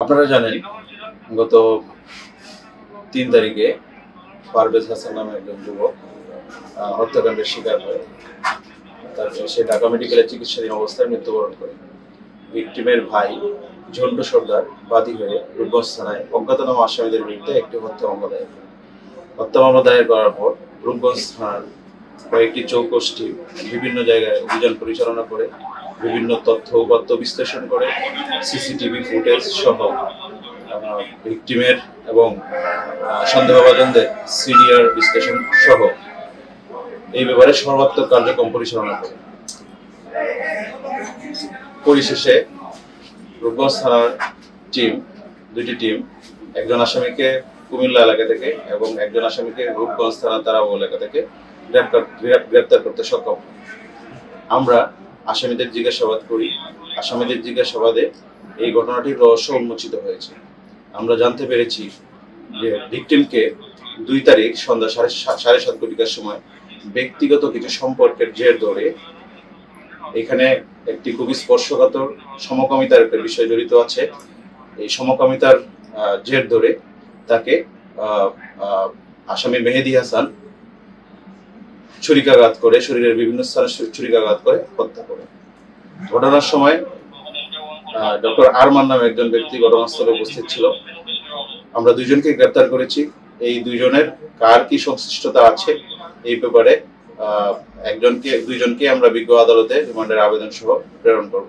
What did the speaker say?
আপনারা জানেন গত ৩ তারিখে পারভেজ হাসান নামে একজন যুবক হত্যাকাণ্ডের শিকার হয়। তারপরে সে ঢাকা মেডিকেলে চিকিৎসাধীন অবস্থায় মৃত্যুবরণ করে। ভিকটিমের ভাই ঝন্টু সর্দার বাদী হয়ে রূপগঞ্জ থানায় অজ্ঞাতনামা আসামিদের বিরুদ্ধে একটি হত্যা মামলা দায়ের করে। হত্যা মামলা দায়ের করার পর রূপগঞ্জ থানার কয়েকটি চৌকস বিভিন্ন জায়গায় অভিযান পরিচালনা করে বিভিন্ন তথ্য উপাত্ত বিশ্লেষণ করে সিসিটিভি ফুটেজ সহ ভিকটিমের এবং সন্দেহভাজনদের সিডিআর বিশ্লেষণ সহ এই ব্যাপারে সর্বাত্মক কার্যক্রম পরিচালনা করে। পরিশেষে রূপগঞ্জ থানার দুইটি টিম একজন আসামিকে কুমিল্লা এলাকা থেকে এবং একজন আসামিকে রূপগঞ্জ থানা তারাও এলাকা থেকে গ্রেপ্তার করতে সক্ষম। আমরা আসামিদের জিজ্ঞাসাবাদ করি। আসামিদের জিজ্ঞাসাবাদে এই ঘটনাটির রহস্য উন্মোচিত হয়েছে। আমরা জানতে পেরেছি যে ভিকটিমকে ২ তারিখ সন্ধ্যা ৭:৩০ ঘটিকার সময় ব্যক্তিগত কিছু সম্পর্কের জের ধরে এখানে একটি খুবই স্পর্শকাতর সমকামিতার একটা বিষয় জড়িত আছে। এই সমকামিতার জের ধরে তাকে আসামি মেহেদি হাসান ছুরিকাঘাত করে, শরীরের বিভিন্ন স্থানে ছুরিকাঘাত করে হত্যা করে। ঘটনার সময় ডক্টর আরমান নামে একজন ব্যক্তি ঘটনাস্থলে উপস্থিত ছিল। আমরা দুইজনকে গ্রেপ্তার করেছি। এই দুইজনের কার কি সংশ্লিষ্টতা আছে এই ব্যাপারে দুইজনকে আমরা বিজ্ঞ আদালতে রিমান্ডের আবেদন সহ প্রেরণ করব।